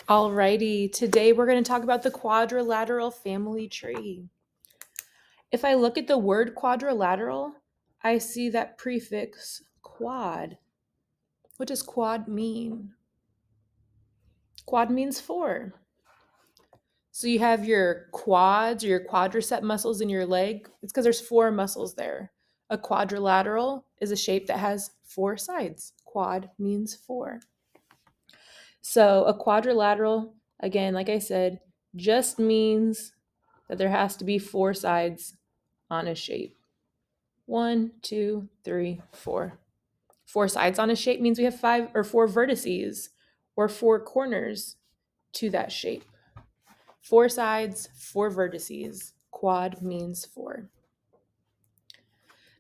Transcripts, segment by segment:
Alrighty, today we're going to talk about the quadrilateral family tree. If I look at the word quadrilateral, I see that prefix quad. What does quad mean? Quad means four. So you have your quads or your quadricep muscles in your leg. It's because there's four muscles there. A quadrilateral is a shape that has four sides. Quad means four. So a quadrilateral, again, like I said, just means that there has to be four sides on a shape. 1, 2, 3, 4. Four sides on a shape means we have five or four vertices or four corners to that shape. Four sides, four vertices. Quad means four.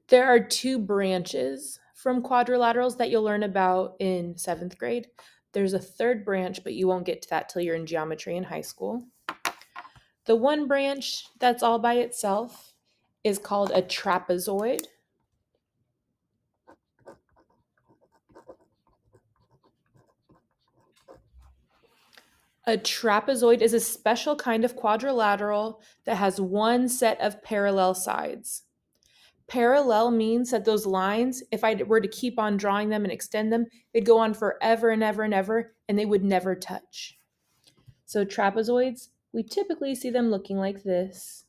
There are two branches from quadrilaterals that you'll learn about in 7th grade. There's a third branch, but you won't get to that till you're in geometry in high school. The one branch that's all by itself is called a trapezoid. A trapezoid is a special kind of quadrilateral that has one set of parallel sides. Parallel means that those lines, if I were to keep on drawing them and extend them, they'd go on forever and ever and ever, and they would never touch. So trapezoids, we typically see them looking like this.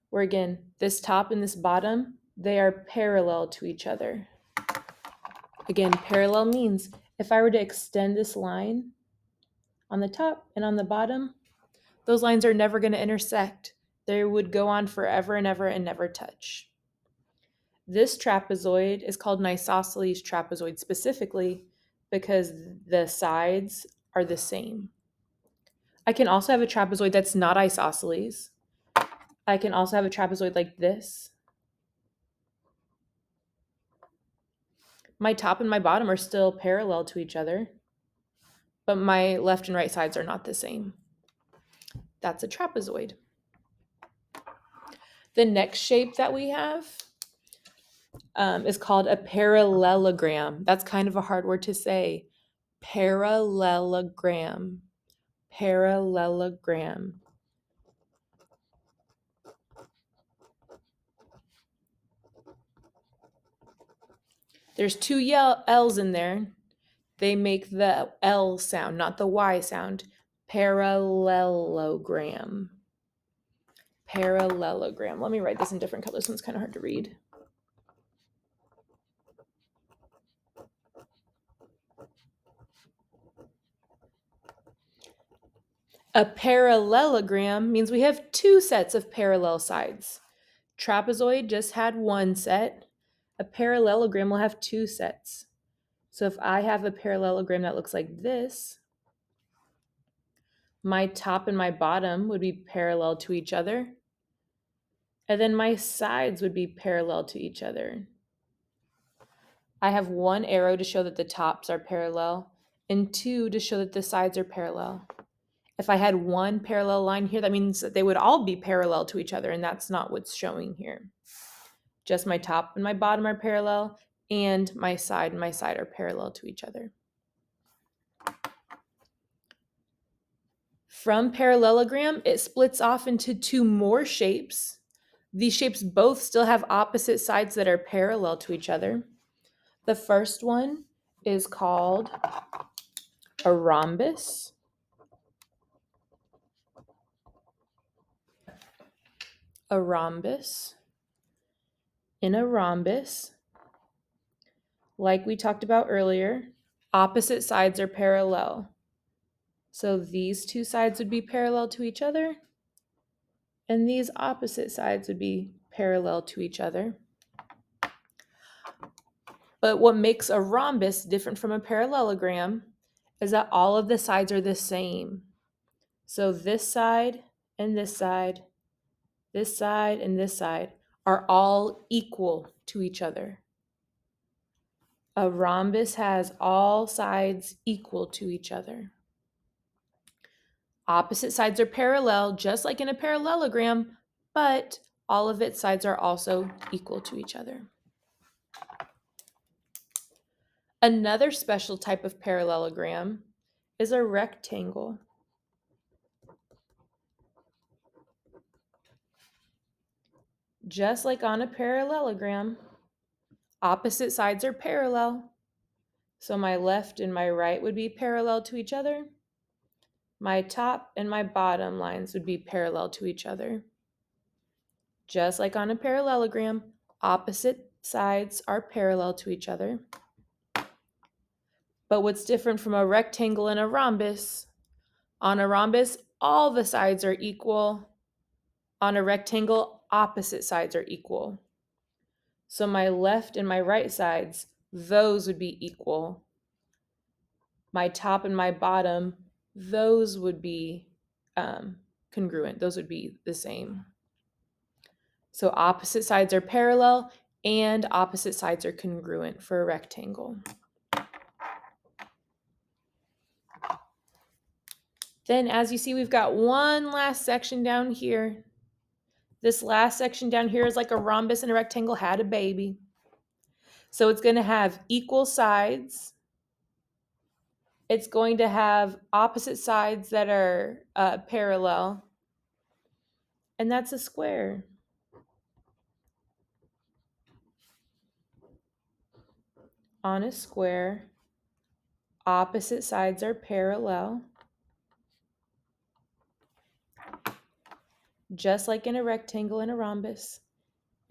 Where again, this top and this bottom, they are parallel to each other. Again, parallel means if I were to extend this line on the top and on the bottom, those lines are never going to intersect. They would go on forever and ever and never touch. This trapezoid is called an isosceles trapezoid specifically because the sides are the same. I can also have a trapezoid that's not isosceles. I can also have a trapezoid like this. My top and my bottom are still parallel to each other, but my left and right sides are not the same. That's a trapezoid. The next shape that we have is called a parallelogram. That's kind of a hard word to say. Parallelogram. Parallelogram. There's two L's in there. They make the L sound, not the Y sound. Parallelogram. Parallelogram. Let me write this in different colors. This one's kind of hard to read. A parallelogram means we have two sets of parallel sides. Trapezoid just had one set. A parallelogram will have two sets. So if I have a parallelogram that looks like this, my top and my bottom would be parallel to each other. And then my sides would be parallel to each other. I have one arrow to show that the tops are parallel and two to show that the sides are parallel. If I had one parallel line here, that means that they would all be parallel to each other, and that's not what's showing here. Just my top and my bottom are parallel, and my side are parallel to each other. From parallelogram, it splits off into two more shapes. These shapes both still have opposite sides that are parallel to each other. The first one is called a rhombus. A rhombus. In a rhombus, like we talked about earlier, opposite sides are parallel. So these two sides would be parallel to each other, and these opposite sides would be parallel to each other. But what makes a rhombus different from a parallelogram is that all of the sides are the same. So this side and this side, this side and this side are all equal to each other. A rhombus has all sides equal to each other. Opposite sides are parallel, just like in a parallelogram, but all of its sides are also equal to each other. Another special type of parallelogram is a rectangle. Just like on a parallelogram, opposite sides are parallel. So my left and my right would be parallel to each other. My top and my bottom lines would be parallel to each other. Just like on a parallelogram, opposite sides are parallel to each other. But what's different from a rectangle and a rhombus? On a rhombus, all the sides are equal. On a rectangle, opposite sides are equal. So my left and my right sides, those would be equal. My top and my bottom, those would be congruent. Those would be the same. So opposite sides are parallel and opposite sides are congruent for a rectangle. Then as you see, we've got one last section down here. This last section down here is like a rhombus and a rectangle had a baby. So it's going to have equal sides. It's going to have opposite sides that are parallel. And that's a square. On a square, opposite sides are parallel. Just like in a rectangle and a rhombus.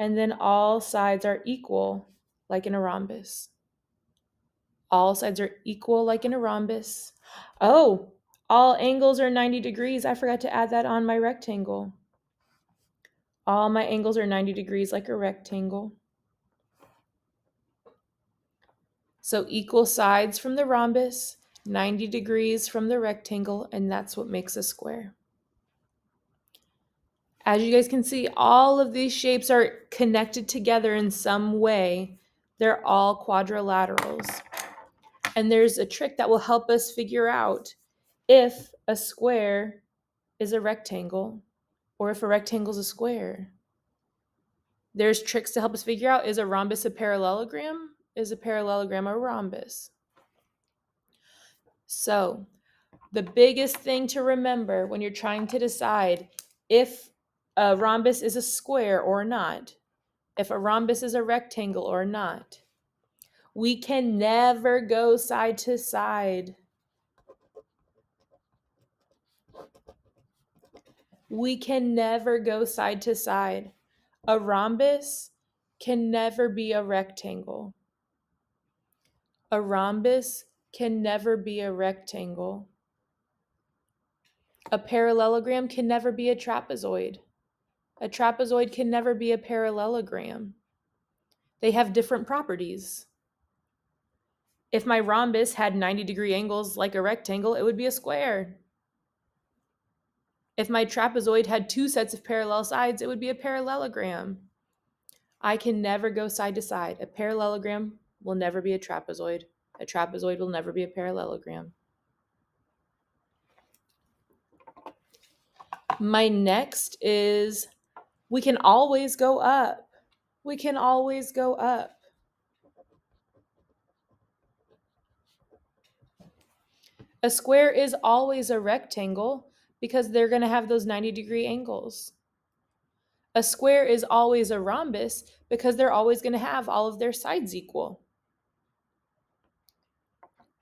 And then all sides are equal, like in a rhombus. All sides are equal, like in a rhombus. Oh, all angles are 90 degrees. I forgot to add that on my rectangle. All my angles are 90 degrees, like a rectangle. So equal sides from the rhombus, 90 degrees from the rectangle, and that's what makes a square. As you guys can see, all of these shapes are connected together in some way. They're all quadrilaterals. And there's a trick that will help us figure out if a square is a rectangle or if a rectangle is a square. There's tricks to help us figure out, is a rhombus a parallelogram? Is a parallelogram a rhombus? So the biggest thing to remember when you're trying to decide if a rhombus is a square or not, if a rhombus is a rectangle or not, we can never go side to side. We can never go side to side. A rhombus can never be a rectangle. A rhombus can never be a rectangle. A parallelogram can never be a trapezoid. A trapezoid can never be a parallelogram. They have different properties. If my rhombus had 90-degree angles like a rectangle, it would be a square. If my trapezoid had two sets of parallel sides, it would be a parallelogram. I can never go side to side. A parallelogram will never be a trapezoid. A trapezoid will never be a parallelogram. My next is we can always go up. We can always go up. A square is always a rectangle because they're going to have those 90-degree angles. A square is always a rhombus because they're always going to have all of their sides equal.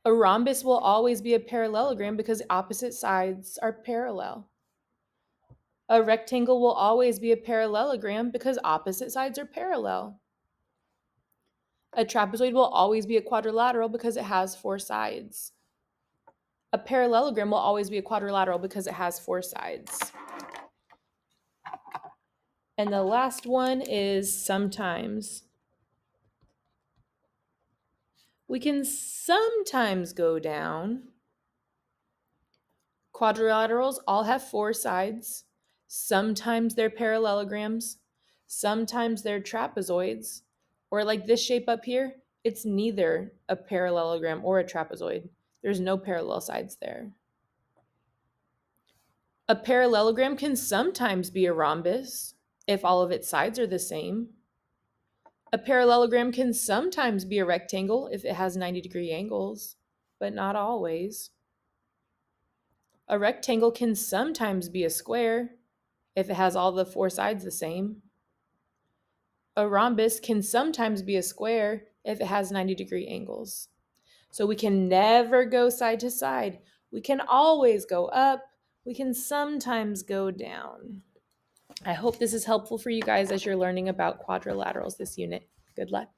A rhombus will always be a parallelogram because opposite sides are parallel. A rectangle will always be a parallelogram because opposite sides are parallel. A trapezoid will always be a quadrilateral because it has four sides. A parallelogram will always be a quadrilateral because it has four sides. And the last one is sometimes. We can sometimes go down. Quadrilaterals all have four sides. Sometimes they're parallelograms. Sometimes they're trapezoids. Or like this shape up here, it's neither a parallelogram or a trapezoid. There's no parallel sides there. A parallelogram can sometimes be a rhombus if all of its sides are the same. A parallelogram can sometimes be a rectangle if it has 90-degree angles, but not always. A rectangle can sometimes be a square if it has all the four sides the same. A rhombus can sometimes be a square if it has 90-degree angles. So we can never go side to side. We can always go up. We can sometimes go down. I hope this is helpful for you guys as you're learning about quadrilaterals this unit. Good luck.